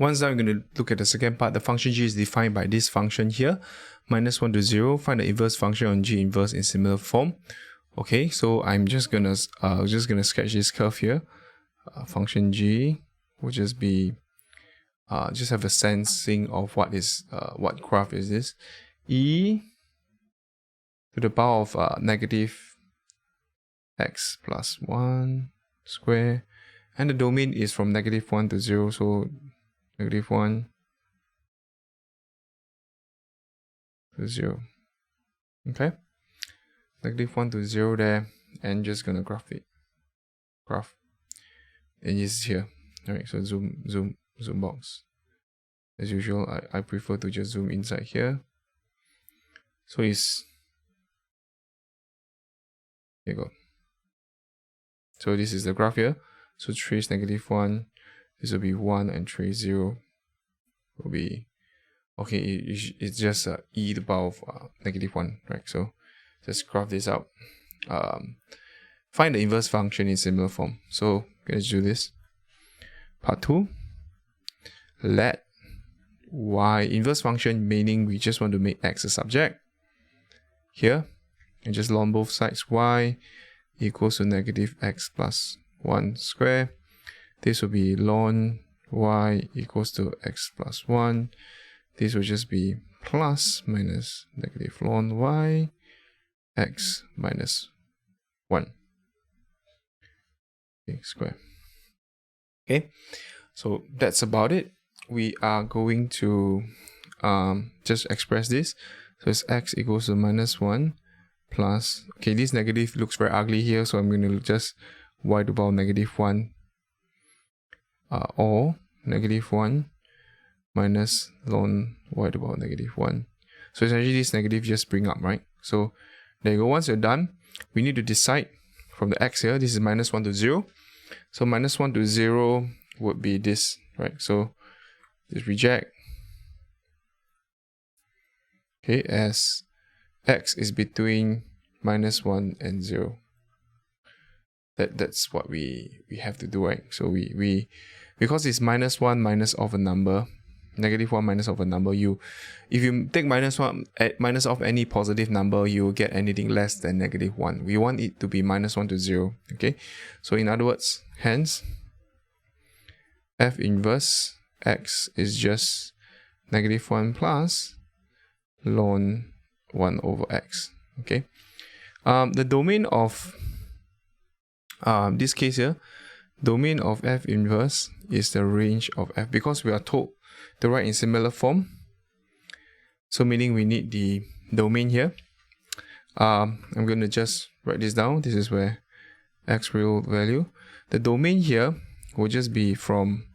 Once now, we're going to look at the second part. The function g is defined by this function here, -1 to 0. Find the inverse function on g inverse in similar form. Okay, so I'm just gonna sketch this curve here. Function g will just be just have a sensing of what graph is this. E to the power of negative x plus 1 square, and the domain is from -1 to 0, so -1 to 0. Okay, -1 to 0 there, and just gonna graph. And it's here. Alright, so zoom box. As usual, I prefer to just zoom inside here. So it's, here you go. So this is the graph here. So trace -1, this will be 1, and trace 0 will be, okay, it's just e to the power of -1, right? So just graph this out. Find the inverse function in similar form. So let's do this. Part 2. Let y inverse function, meaning we just want to make x a subject here, and just ln both sides. Y equals to -x plus 1 square. This will be ln y equals to x plus 1. This will just be plus minus negative ln y x minus 1. Okay, square. Okay, so that's about it. We are going to just express this. So it's x equals to -1 plus, okay, this negative looks very ugly here, so I'm going to just y to the power -1 or -1 minus ln y to the power -1. So essentially this negative just bring up, right? So there you go. Once you're done, we need to decide from the x here. This is -1 to 0. So -1 to 0 would be this, right? So just reject. Okay, as x is between -1 and 0. That's what we have to do, right? So we because it's -1 minus of a number, -1 minus of a number, if you take minus of any positive number, you will get anything less than -1. We want it to be -1 to 0. Okay, so in other words, hence f inverse x is just -1 plus ln 1 over x. Okay, the domain of this case here, domain of f inverse is the range of f, because we are told to write in similar form. So meaning we need the domain here. I'm going to just write this down. This is where x real value. The domain here will just be from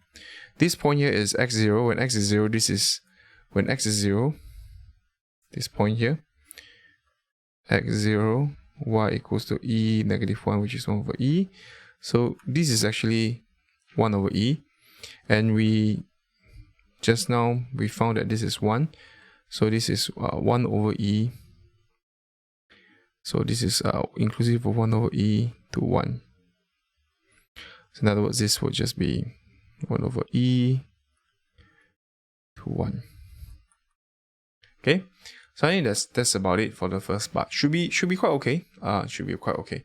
this point here is x0. When x is 0, this is when x is 0. This point here, x0, y equals to e -1, which is 1 over e. So this is actually 1 over e, and we just now we found that this is 1. So this is 1 over e. So this is inclusive of 1 over e to 1. So in other words, this will just be 1 over e to 1. Okay, so I think that's about it for the first part. Should be quite okay. Should be quite okay.